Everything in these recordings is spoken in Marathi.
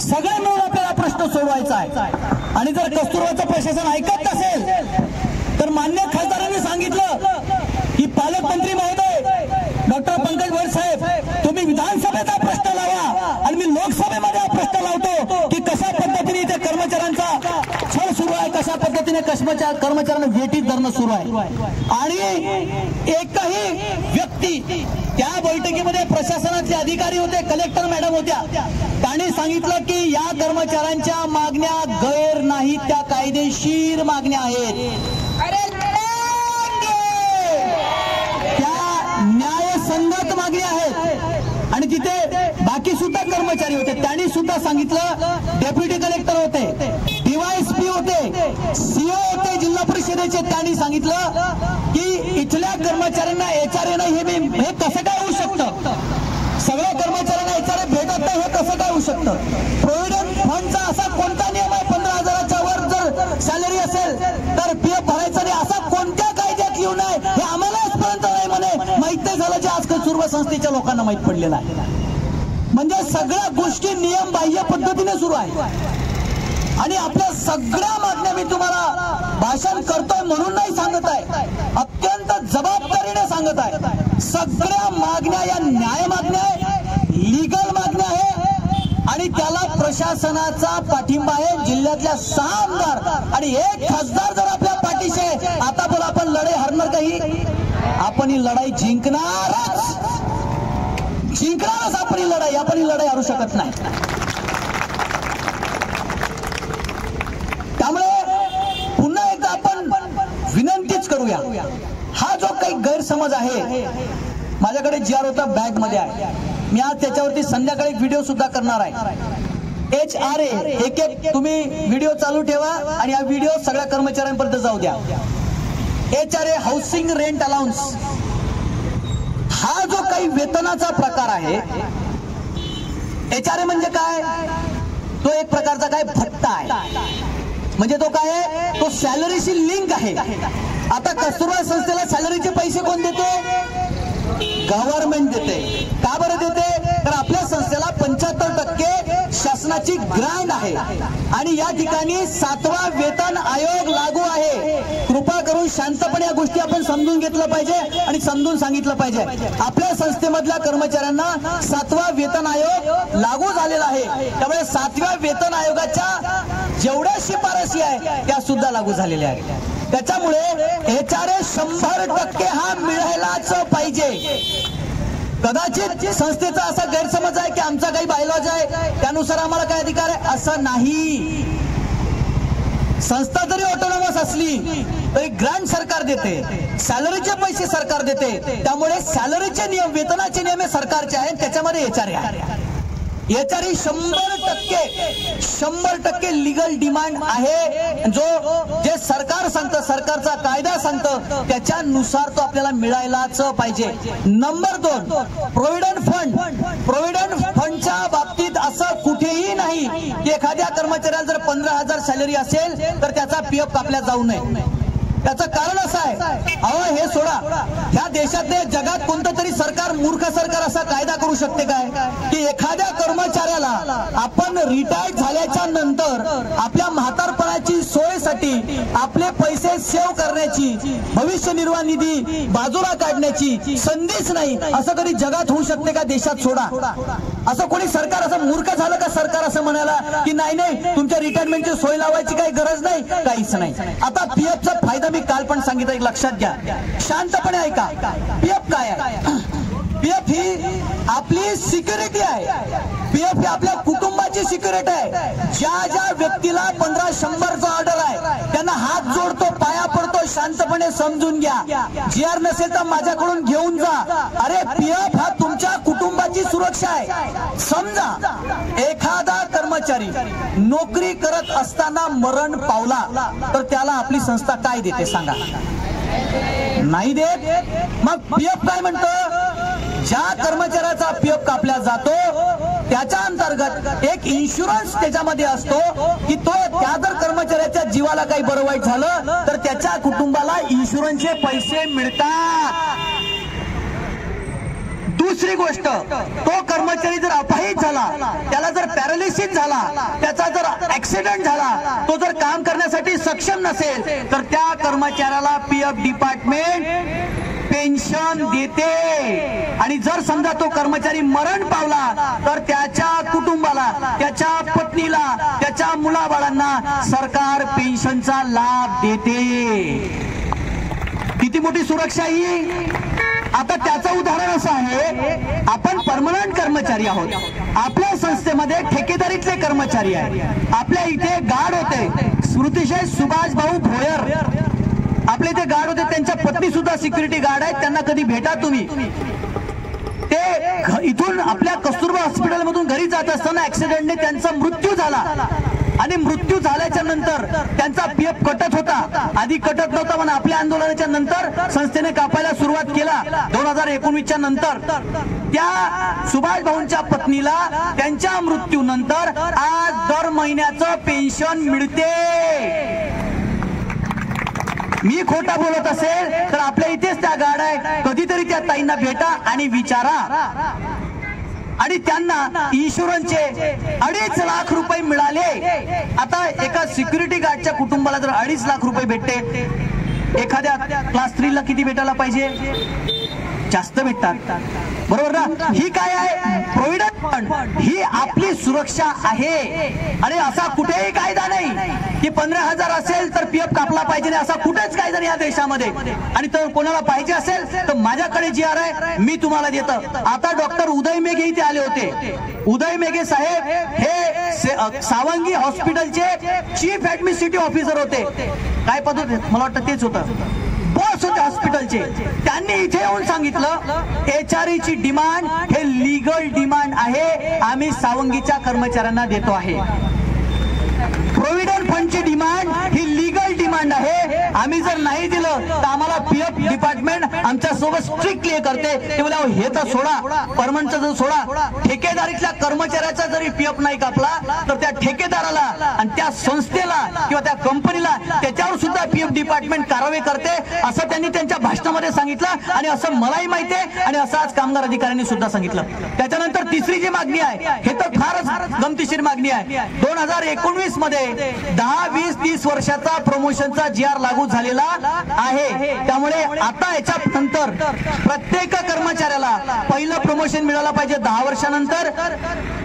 सगळे मिळून आपल्याला प्रश्न सोडवायचा आहे। आणि जर कस्तुरबाचं प्रशासन ऐकत नसेल तर मान्य खासदारांनी सांगितलं की पालकमंत्री महोदय डॉक्टर पंकज भोयर साहेब, तुम्ही विधानसभेचा प्रश्न लावा आणि मी लोकसभेमध्ये हा प्रश्न लावतो की कशा पद्धतीने इथे कर्मचाऱ्यांचा छळ सुरू आहे, कशा पद्धतीने कर्मचाऱ्यांना वेटीत धरणं सुरू आहे। आणि एकही व्यक्ती त्या बैठकीमध्ये प्रशासनाचे अधिकारी होते, कलेक्टर मॅडम होत्या, त्यांनी सांगितलं की या कर्मचाऱ्यांच्या मागण्या गैर नाहीत, त्या कायदेशीर मागण्या आहेत, त्या न्यायसंगत मागण्या आहेत। आणि तिथे बाकी सुद्धा कर्मचारी होते, त्यांनी सुद्धा सांगितलं, डेप्युटी कलेक्टर होते, डीवायएसपी होते, सीओ होते जिल्हा परिषदेचे, त्यांनी सांगितलं की इथल्या कर्मचाऱ्यांना एचआरए नाही, हे कसं काय होऊ शकतं, सगळ्या कर्मचाऱ्यांना एचआरए भेटत नाही, हे कसं काय होऊ शकतं, प्रोव्हिडंट फंडचा असा कोणता नियम आहे, 15,000च्या वर जर सॅलरी असेल तर पीएफ भरायचा नाही, असा कोणत्या कायद्यात लिहून आहे, हे आम्हाला आजपर्यंत नाही म्हणे माहित नाही झालं, जे आज कस्तुरबा संस्थेच्या लोकांना माहित पडलेलं आहे। म्हणजे सगळ्या गोष्टी नियम बाह्य पद्धतीने सुरू आहे। आणि आपल्या सगळ्या मागण्या मी तुम्हाला भाषण करतोय म्हणून नाही सांगत आहे, अत्यंत जबाबदारीने सांगत आहे। सगळ्या मागण्या या न्याय मागण्या आहे, लीगल मागण्या आहे आणि त्याला प्रशासनाचा पाठिंबा आहे। जिल्ह्यातल्या 6 आमदार आणि 1 खासदार जर आपल्या पाठीशी आहे, आता बोला आपण लढाई हरणार काही, आपण ही लढाई जिंकणारच, आपण ही लढाई हरू शकत नाही। त्यामुळे पुन्हा एकदा आपण विनंतीच करूया, हा जो काही गैरसमज आहे, माझ्याकडे जीआर होता बॅग मध्ये आहे, मी आज त्याच्यावरती संध्याकाळी एक व्हिडिओ सुद्धा करणार आहे। एचआरए एक तुम्ही व्हिडिओ चालू ठेवा आणि हा व्हिडिओ सगळ्या कर्मचाऱ्यांपर्यंत जाऊ द्या। एचआरए हाऊसिंग रेंट अलाउन्स हा जो काही वेतनाचा प्रकार आहे, एचआरए म्हणजे काय, तो एक प्रकारचा काय भत्ता आहे, म्हणजे तो काय आहे, तो सॅलरीशी लिंक आहे। आता कस्तुरबा संस्थेला सॅलरीचे पैसे कोण देते, गव्हर्नमेंट देते। का बरं देते, तर आपल्या संस्थेला 75% शासनाची ग्रांट आहे आणि या ठिकाणी 7वा वेतन आयोग लागू आहे। कृपा करून शांतपणे या गोष्टी आपण समजून घेतलं पाहिजे आणि समजून सांगितलं पाहिजे। आपल्या संस्थेमधल्या कर्मचाऱ्यांना 7वा वेतन आयोग लागू झालेला आहे, त्यामुळे 7व्या वेतन आयोगाच्या जेवढ्या शिफारसी आहे त्या सुद्धा लागू झालेल्या आहेत। त्याच्यामुळे एचआरए 100% हा मिळायलाच पाहिजे। कदाचित संस्थेचा असा गैरसमज आहे की आमचा काही बायलॉज आहे त्यानुसार आम्हाला काय अधिकार आहे, असं नाही। संस्था जरी ऑटोनॉमस असली तरी ग्रांट सरकार देते, सॅलरीचे पैसे सरकार देते, त्यामुळे सॅलरीचे नियम, वेतनाचे नियम हे सरकारचे आहेत, त्याच्यामध्ये एचआरए आहे। एचआरए 100% लीगल डिमांड आहे, जे सरकार सांगतं, सरकारचा कायदा सांगतं त्याच्यानुसार तो आपल्याला मिळायलाच पाहिजे। नंबर 2, प्रोव्हिडंट फंडच्या बाबतीत असं कुठेही नाही की एखाद्या कर्मचाऱ्याला जर 15,000 सॅलरी असेल तर त्याचा पीएफ कापला जाऊ नये। त्याचं कारण असं आहे, अहो हे सोडा, ह्या देशातले जगात कोणतं तरी सरकार, मूर्ख सरकार असा कायदा करू शकते काय की एखाद्या कर्मचाऱ्याला आपण रिटायर्ड झाल्याच्या नंतर आपल्या म्हातारपणाची सोयीसाठी आपले पैसे सेव्ह करण्याची, भविष्य निर्वाह निधी बाजूला काढण्याची संधीच नाही, असं कधी जगात होऊ शकते का, देशात सोडा। असं कोणी सरकार असं मूर्ख झालं का सरकार असं म्हणायला की नाही नाही तुमच्या रिटायरमेंटची सोय लावायची काही गरज नाही, काहीच नाही। आता पीएफचा फायदा मी काल पण सांगितलं, एक लक्षात घ्या, शांतपणे ऐका। पीएफ काय आहे, पीएफ ही आपली सिक्युरिटी आहे, पीएफ ही आपल्या कुटुंबाची सिक्युरिटी आहे। ज्या व्यक्तीला 1500चा ऑर्डर आहे त्यांना हात जोडतो, पाया पडतो, शांतपणे समजून घ्या। जीआर नसेल तर माझ्याकडून घेऊन जा, अरे पीएफ हा तुमच्या कुटुंबाची सुरक्षा आहे। समजा एखादा कर्मचारी नोकरी करत असताना मरण पावला तर त्याला आपली संस्था काय देते सांगा, नाही देत। मग पीएफ काय म्हणतं, ज्या कर्मचाऱ्याचा पीएफ कापला जातो त्याच्या अंतर्गत एक इन्शुरन्स त्याच्यामध्ये असतो की तो त्या जर कर्मचाऱ्याच्या जीवाला काही बरं वाईट झालं तर त्याच्या कुटुंबाला इन्शुरन्सचे पैसे मिळतात। दुसरी गोष्ट, तो कर्मचारी जर अपाहिज झाला, त्याला जर पॅरालिसिस झाला, त्याचा जर ऍक्सिडेंट झाला, तो जर काम करण्यासाठी सक्षम नसेल तर त्या कर्मचाऱ्याला पीएफ डिपार्टमेंट पेन्शन देते। आणि जर समजा तो कर्मचारी मरण पावला तर त्याच्या कुटुंबाला, त्याच्या पत्नीला, त्याच्या मुलाबाळांना सरकार पेन्शनचा लाभ देते। किती मोठी सुरक्षा ही। आता त्याचं उदाहरण असं आहे, आपण परमनंट कर्मचारी आहोत, आपल्या संस्थेमध्ये ठेकेदारीतले कर्मचारी आहेत। आपल्या इथे गार्ड होते स्मृतिशय सुभाष भाऊ भोयर, आपले इथे गार्ड होते, त्यांच्या पत्नी सुद्धा सिक्युरिटी गार्ड आहेत, त्यांना कधी भेटा तुम्ही। ते इथून आपल्या कस्तुरबा हॉस्पिटल मधून घरी जात असताना ऍक्सिडेंटने त्यांचा मृत्यू झाला आणि मृत्यू झाल्याच्या नंतर त्यांचा पीएफ कटत होता। आधी कटत नव्हता पण आपल्या आंदोलनाच्या नंतर संस्थेने कापायला सुरुवात केला 2019च्या नंतर। त्या सुभाष भाऊंच्या पत्नीला त्यांच्या मृत्यूनंतर आज दर महिन्याचं पेन्शन मिळते। मी खोटा बोलत असेल तर आपल्या इथेच त्या गाड आहे, कधीतरी त्या ताईंना भेटा आणि विचारा। आणि त्यांना इन्शुरन्सचे 2.5 लाख रुपये मिळाले। आता एका सिक्युरिटी गार्डच्या कुटुंबाला जर 2.5 लाख रुपये भेटते, एखाद्या क्लास 3 ला किती भेटायला पाहिजे? जास्त भेटतात, बरोबर ना? ही काय आहे? प्रोव्हिडंट फंड ही आपली सुरक्षा आहे। आणि असा कुठेही कायदा नाही की 15,000 असेल तर पीएफ कापला पाहिजे नाही, असा कुठेच कायदा नाही या देशामध्ये। आणि तर कोणाला पाहिजे असेल तर माझ्याकडे जी आर आहे मी तुम्हाला देतो। आता डॉक्टर उदय मेघे इथे आले होते। उदय मेघे साहेब हे सावंगी हॉस्पिटलचे चीफ ऍडमिनिस्ट्रेटिव्ह ऑफिसर होते, काय पद होते मला वाटतं तेच होतं, बॉस होते हॉस्पिटलचे। त्यांनी इथे येऊन सांगितलं एचआरई ची डिमांड हे लीगल डिमांड आहे, आम्ही सावंगीच्या कर्मचाऱ्यांना देतो आहे। प्रोव्हिडंट फंडची डिमांड ही लीगल डिमांड आहे, आम्ही जर नाही दिलं तर आम्हाला पीएफ डिपार्टमेंट आमच्या सोबत स्ट्रिक्टली करते। ते बोला हे तर सोडा, परमनंटचं जर सोडा, ठेकेदारीतल्या कर्मचाऱ्याचा जरी पीएफ नाही कापला तर त्या ठेकेदाराला आणि त्या संस्थेला किंवा त्या कंपनीला त्याच्यावर सुद्धा पीएफ डिपार्टमेंट कारवाई करते, असं त्यांनी त्यांच्या भाषणामध्ये सांगितलं। आणि असं मलाही माहिती आहे आणि असं आज कामगार अधिकाऱ्यांनी सुद्धा सांगितलं। त्याच्यानंतर तिसरी जी मागणी आहे हे तर फारच गमतीशीर मागणी आहे। 2019 मध्ये 10, 20, 30 वर्षाचा प्रमोशनचा GR लागू झालेला आहे। त्यामुळे आता याच्या नंतर प्रत्येक कर्मचाऱ्याला पहिलं प्रमोशन मिळालं पाहिजे 10 वर्षानंतर,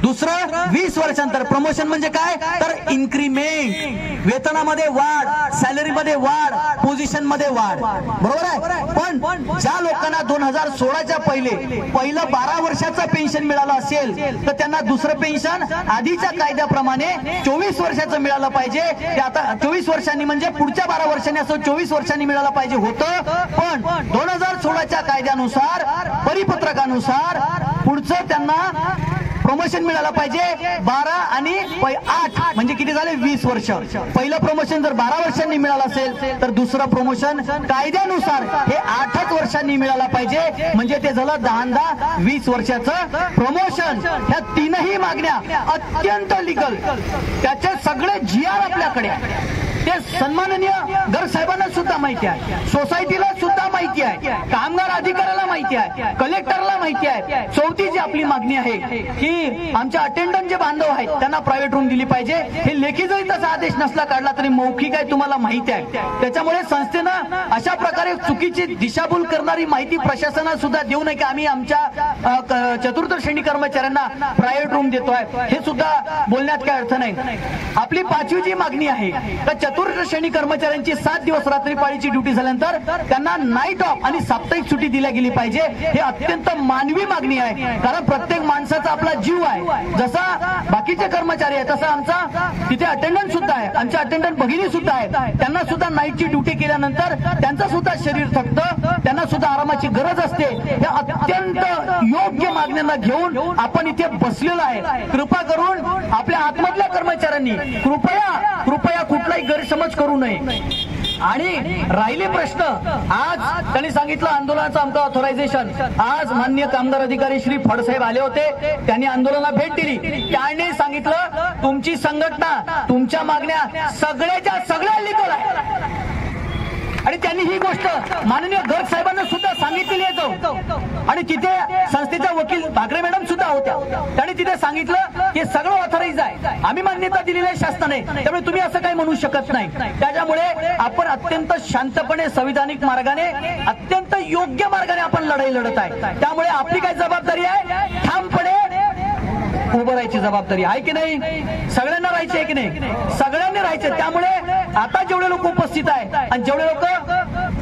दुसरं 20 वर्षानंतर। प्रमोशन म्हणजे काय तर इन्क्रीमेंट, वेतनामध्ये वाढ, सॅलरीमध्ये वाढ, पोझिशन मध्ये वाढ, बरोबर आहे। पण ज्या लोकांना 2016च्या पहिलं 12 वर्षाचं पेन्शन मिळालं असेल तर त्यांना दुसरं पेन्शन आधीच्या कायद्याप्रमाणे 24 वर्षाचं मिळालं पाहिजे। ते आता 24 वर्षांनी म्हणजे पुढच्या 12 वर्षांनी असं 24 वर्षांनी मिळालं पाहिजे होतं। पण 2016च्या कायद्यानुसार, परिपत्रकानुसार पुढचं त्यांना प्रमोशन मिळालं पाहिजे 12 आणि 8 म्हणजे किती झाले 20 वर्ष। पहिलं प्रमोशन जर 12 वर्षांनी मिळालं असेल तर दुसरं प्रमोशन कायद्यानुसार हे 8च वर्षांनी मिळालं पाहिजे, म्हणजे ते झालं 10 20 वर्षाचं प्रमोशन। ह्या तीनही मागण्या अत्यंत लिगल, त्याचे सगळे GR आपल्याकडे, ते सन्माननीय गर्ग साहेबांना सुद्धा माहिती आहे, सोसायटीला सुद्धा माहिती आहे, कामगार अधिकाऱ्याला माहिती आहे, कलेक्टरला माहिती आहे। चौथी जी आपली मागणी आहे की आमच्या अटेंडंट जे बांधव आहेत त्यांना प्रायव्हेट रूम दिली पाहिजे। हे लेखी जरी तसा आदेश नसला काढला तरी मौखिक आहे, तुम्हाला माहिती आहे। त्याच्यामुळे संस्थेनं अशा प्रकारे चुकीची दिशाभूल करणारी माहिती प्रशासनाला सुद्धा देऊ नये की आम्ही आमच्या चतुर्थ श्रेणी कर्मचाऱ्यांना प्रायव्हेट रूम देतोय, हे सुद्धा बोलण्यात काय अर्थ नाही। आपली 5वी जी मागणी आहे तर चतुर्थ श्रेणी कर्मचाऱ्यांची 7 दिवस रात्री पाळीची ड्युटी झाल्यानंतर त्यांना नाईट ऑफ आणि साप्ताहिक सुट्टी दिल्या गेली पाहिजे। हे अत्यंत मानवी मागणी आहे, कारण प्रत्येक माणसाचा आपला जीव आहे। जसा बाकीचे कर्मचारी आहेत तसा आमचा तिथे अटेंडंट सुद्धा आहे, आमच्या अटेंडंट भगिनी सुद्धा आहेत, त्यांना सुद्धा नाईटची ड्युटी केल्यानंतर त्यांचं सुद्धा शरीर थकतं, त्यांना सुद्धा आरामाची गरज असते। या अत्यंत योग्य मागण्यांना घेऊन आपण इथे बसलेलो आहे। कृपा करून आपल्या आतमधल्या कर्मचाऱ्यांनी कृपया कुठलाही गैरसमज करू नये। आणि राहिले प्रश्न, आज त्यांनी सांगितलं आंदोलनाचं आमचं ऑथरायझेशन, आज माननीय कामगार अधिकारी श्री फडसाहेब आले होते, त्यांनी आंदोलनाला भेट दिली, त्यांनी सांगितलं तुमची संघटना, तुमच्या मागण्या सगळ्याच्या सगळ्या लिगल आहे। आणि त्यांनी ही गोष्ट माननीय गर्ग साहेबांना सुद्धा सांगितलेली आहे. आणि तिथे संस्थेच्या वकील भाकरे मॅडम सुद्धा होत्या. त्यांनी तिथे सांगितलं की सगळं ऑथराईज आहे, आम्ही मान्यता दिलेली आहे शासनाने, त्यामुळे तुम्ही असं काही म्हणू शकत नाही. त्याच्यामुळे आपण अत्यंत शांतपणे संविधानिक मार्गाने अत्यंत योग्य मार्गाने आपण लढाई लढत आहे. त्यामुळे आपली काय जबाबदारी आहे, ठामपणे उभं राहायची जबाबदारी आहे की नाही, सगळ्यांना राहायची आहे की नाही, सगळ्यांनी राहायचे. त्यामुळे आता जेवढे लोक उपस्थित आहेत आणि जेवढे लोक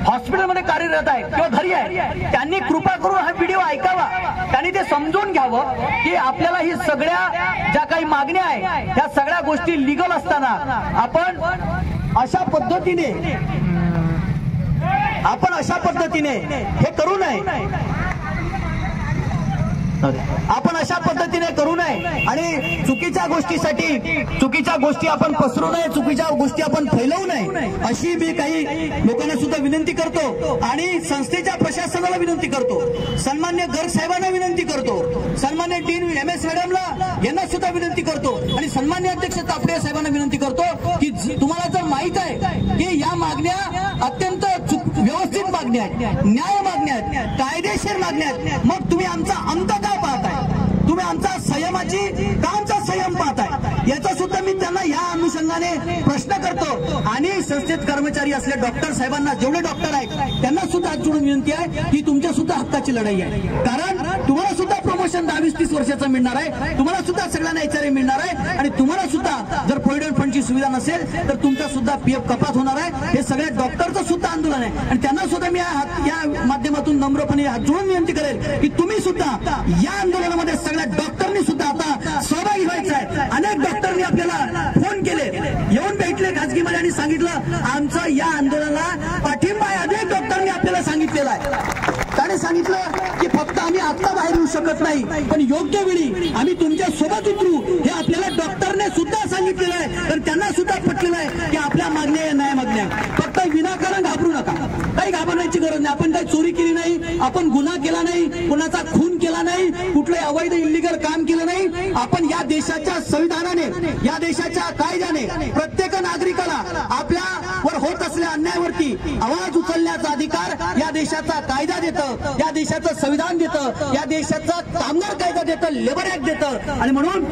हॉस्पिटलमध्ये कार्यरत आहेत किंवा घरी आहेत, त्यांनी कृपा करून हा व्हिडिओ ऐकावा. त्यांनी ते समजून घ्यावं की आपल्याला ही सगळ्या ज्या काही मागण्या आहेत त्या सगळ्या गोष्टी लिगल असताना आपण अशा पद्धतीने हे करू नये. आपण अशा पद्धतीने करू नये आणि चुकीच्या गोष्टी आपण पसरू नये, चुकीच्या गोष्टी आपण फैलवू नये, अशी मी काही लोकांना सुद्धा विनंती करतो. आणि संस्थेच्या प्रशासनाला विनंती करतो, सन्मान्य गर्ग साहेबांना विनंती करतो, सन्मान्य डीन MS मॅडमला यांना सुद्धा विनंती करतो आणि सन्मान्य अध्यक्ष तापडे साहेबांना विनंती करतो की तुम्हाला जर माहित आहे की या मागण्या अत्यंत व्यवस्थित मागण्या आहेत, न्याय मागण्या आहेत, कायदेशीर मागण्या आहेत, मग तुम्ही आमचा अंत का पाहताय, तुम्ही आमचा कामचा संयम पाहताय, याचा सुद्धा मी त्यांना या अनुषंगाने प्रश्न करतो. आणि संस्थेत कर्मचारी असले डॉक्टर साहेबांना, जेवढे डॉक्टर आहेत त्यांना सुद्धा हात जोडून विनंती आहे की तुमच्या सुद्धा हक्काची लढाई आहे. कारण तुम्हाला सुद्धा प्रमोशन 10-20-30 वर्षाचं मिळणार आहे, तुम्हाला सुद्धा सगळ्यांना HRA मिळणार आहे आणि तुम्हाला सुद्धा जर प्रोव्हिडंट फंडची सुविधा नसेल तर तुमचा सुद्धा PF कपात होणार आहे. हे सगळ्या डॉक्टरचं सुद्धा आंदोलन आहे आणि त्यांना सुद्धा मी या माध्यमातून नम्रपणे हात जोडून विनंती करेल की तुम्ही सुद्धा या आंदोलनामध्ये सगळ्या डॉक्टरनी सुद्धा आता सहभागी व्हायचं आहे. अनेक डॉक्टरनी आपल्याला फोन केले, येऊन भेटले खाजगीमध्ये आणि सांगितलं आमचं या आंदोलनाला पाठिंबा आहे. अनेक डॉक्टरांनी आपल्याला सांगितलेलं आहे. त्याने सांगितलं की फक्त आम्ही आता बाहेर येऊ शकत नाही, पण योग्य वेळी आम्ही तुमच्या सोबत उतरू, हे आपल्याला डॉक्टरने सुद्धा सांगितलेलं आहे. तर त्यांना सुद्धा पटलेलं आहे की आपल्या मागण्या न्याय मागण्या, फक्त विनाकारण घाबरू नका, काही घाबरण्याची गरज नाही. आपण काही चोरी केली नाही, आपण गुन्हा केला नाही, कुणाचा खून केला नाही, कुठलंही अवैध इल्लीगल काम केलं नाही. आपण या देशाच्या संविधानाने, या देशाच्या कायद्याने प्रत्येक नागरिकाला आपल्यावर होत असलेल्या अन्यायावरती आवाज उचलण्याचा अधिकार या देशाचा कायदा देतं, या देशाचं संविधान देतं, या देशाचा कामगार कायदा देतं, लेबर ऍक्ट देतं. आणि म्हणून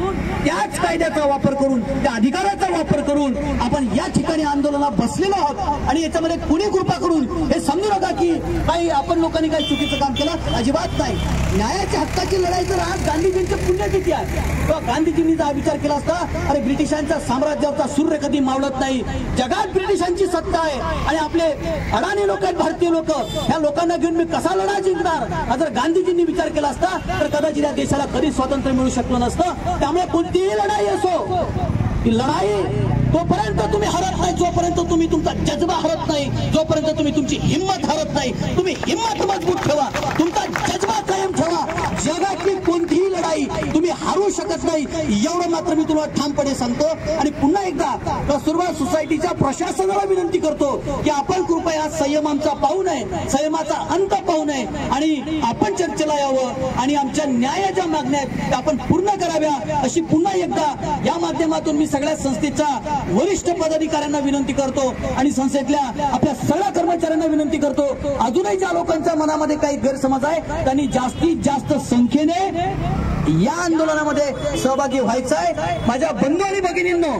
त्याच कायद्याचा वापर करून, त्या अधिकाराचा वापर करून आपण या ठिकाणी आंदोलनात बसलेलो आहोत. आणि याच्यामध्ये कुणी कृपा करून हे समजू नका की काही आपण लोकांनी काही चुकीचं काम केलं, अजिबात नाही. न्यायाच्या हक्काची लढाई तर आज गांधीजींची पुण्यतिथी आहे. तेव्हा गांधीजींनी जर विचार केला असता, अरे ब्रिटिशांच्या साम्राज्याचा सूर्य कधी मावळत नाही, जगात ब्रिटिशांची सत्ता आहे आणि आपले अडाणी लोक आहेत, भारतीय लोक, ह्या लोकांना घेऊन मी कसा लढा जिंकणार, जर गांधीजींनी विचार केला असता तर कदाचित या देशाला कधी स्वातंत्र्य मिळू शकलं नसतं. त्यामुळे कोणतीही लढाई असो, ती लढाई तोपर्यंत तुम्ही हरत नाही जोपर्यंत तुम्ही तुमचा जज्बा हरत नाही, जोपर्यंत तुम्ही तुमची हिंमत हरत नाही. तुम्ही हिंमत मजबूत ठेवा, तुमचा जज्बा कायम ठेवा. जगातली कोणतीही लढाई तुम्ही हारू शकत नाही, एवढं मात्र मी तुला ठामपणे सांगतो. आणि पुन्हा एकदा कस्तुरबा सोसायटीच्या प्रशासनाला विनंती करतो की आपण कृपया संयम आमचा पाहू नये, संयमाचा अंत पाहू नये आणि आपण चर्चेला यावं आणि आमच्या न्यायाच्या मागण्या आहेत त्या आपण पूर्ण कराव्या, अशी पुन्हा एकदा या माध्यमातून मी सगळ्या संस्थेच्या वरिष्ठ पदाधिकाऱ्यांना विनंती करतो आणि संस्थेतल्या आपल्या सगळ्या कर्मचाऱ्यांना विनंती करतो. अजूनही ज्या लोकांच्या मनामध्ये काही गैरसमज आहे त्यांनी जास्तीत जास्त संख्येने या आंदोलनामध्ये सहभागी व्हायचं आहे. माझ्या बंधू आणि भगिनींनो,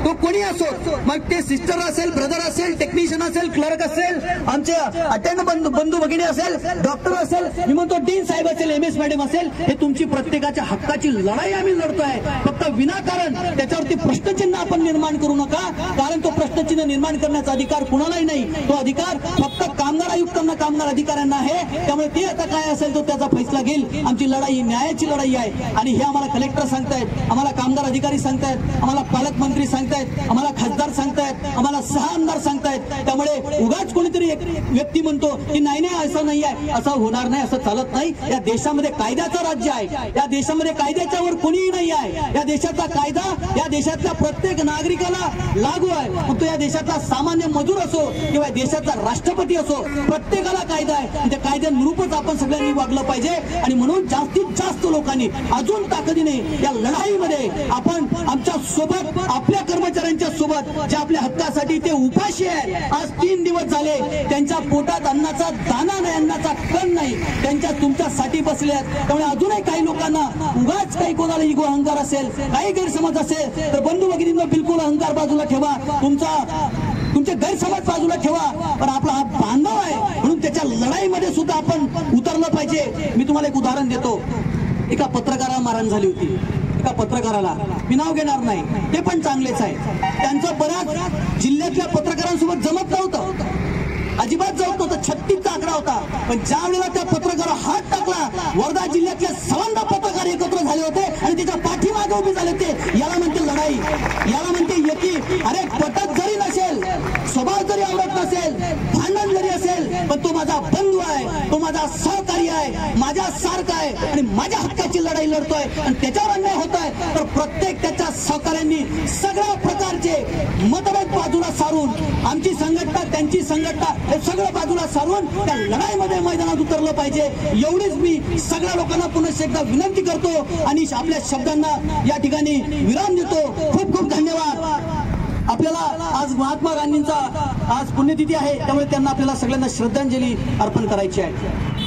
तो कोणी असो, मग ते सिस्टर असेल, ब्रदर असेल, टेक्निशियन असेल, क्लर्क असेल, आमचे अटेंड बंधू भगिनी असेल, डॉक्टर असेल, मी म्हणतो डीन साहेब असेल, MS मॅडम असेल, हे तुमची प्रत्येकाच्या हक्काची लढाई आम्ही लढतोय. फक्त विनाकारण त्याच्यावरती प्रश्नचिन्ह आपण निर्माण करू नका, कारण तो प्रश्नचिन्ह निर्माण करण्याचा अधिकार कुणालाही नाही. तो अधिकार फक्त कामगार आयुक्तांना, कामगार अधिकाऱ्यांना आहे. त्यामुळे ते आता काय असेल तो त्याचा फैसला घेईल. आमची लढाई न्यायाची लढाई आहे आणि हे आम्हाला कलेक्टर सांगतायत, आम्हाला कामगार अधिकारी सांगतायत, आम्हाला पालकमंत्री सांगतायत, आम्हाला खासदार सांगतायत, आम्हाला 6 आमदार सांगतायत. त्यामुळे उगाच कोणीतरी एक व्यक्ती म्हणतो की नाही नाही असं नाही आहे, असं होणार नाही, असं चालत नाही. या देशामध्ये कायद्याचं राज्य आहे, या देशामध्ये कायद्याच्या वर कोणीही नाही आहे. या देशाचा कायदा या देशातल्या प्रत्येक नागरिकाला लागू आहे. मग तो या देशातला सामान्य मजूर असो किंवा देशाचा राष्ट्रपती असो, प्रत्येकाला कायदा आहे. त्या कायद्यानुरूपच आपण सगळ्यांनी वागलं पाहिजे. आणि म्हणून जास्तीत जास्त लोकांनी अजून ताकदीने या लढाईमध्ये आपण आमच्या सोबत, आपल्या कर्मचाऱ्यांच्या सोबत सोबत जे आपल्या हक्कासाठी ते उपाशी आहे. आज 3 दिवस झाले त्यांच्या पोटात अन्नाचा दाना नाही, अन्नाचा कण नाही, त्यांच्या तुमच्यासाठी बसले आहेत. त्यामुळे अजूनही काही लोकांना उगाच काही कोणाला इगो अहंकार असेल, काही गैरसमज असेल तर बंधू भगिनींनो बिलकुल अहंकार बाजूला ठेवा, तुमचे गैरसमज बाजूला ठेवा. पण आपला हा बांधव आहे म्हणून त्याच्या लढाईमध्ये सुद्धा आपण उतरलं पाहिजे. मी तुम्हाला एक उदाहरण देतो. एका पत्रकाराला मारहाण झाली होती. एका पत्रकाराला, मी नाव घेणार नाही, ते पण चांगलेच आहे. त्यांचं बऱ्याच जिल्ह्यातल्या पत्रकारांसोबत जमत नव्हतं, अजिबात जमत नव्हतं. 36चा आकडा होता. पण ज्या वेळेला त्या पत्रकारावर हात टाकला, वर्धा जिल्ह्यातले 56 पत्रकार एकत्र झाले होते आणि त्याच्या पाठीमागे उभे झाले होते. याला म्हणते लढाई, याला म्हणते एकी. अरे पटत जरी नसेल, स्वभाव जरी आवडत नसेल, भांडण जरी असेल, पण तो माझा बंधू आहे, तो माझा सहकारी आहे, माझ्या सारखा आहे आणि माझ्या हक्काची लढाई लढतोय आणि त्याच्यावर अन्याय होत आहे तर प्रत्येक त्याच्या सहकाऱ्यांनी सगळ्या प्रकारचे मतभेद बाजूला सारून, आमची संघटना त्यांची संघटना हे सगळं बाजूला सारून त्या लढाईमध्ये मैदानात उतरलं पाहिजे. एवढीच मी सगळ्या लोकांना पुन्हा एकदा विनंती करतो आणि आपल्या शब्दांना या ठिकाणी विराम देतो. खूप खूप धन्यवाद. आपल्याला आज महात्मा गांधींचा आज पुण्यतिथी आहे, त्यामुळे त्यांना आपल्याला सगळ्यांना श्रद्धांजली अर्पण करायची आहे.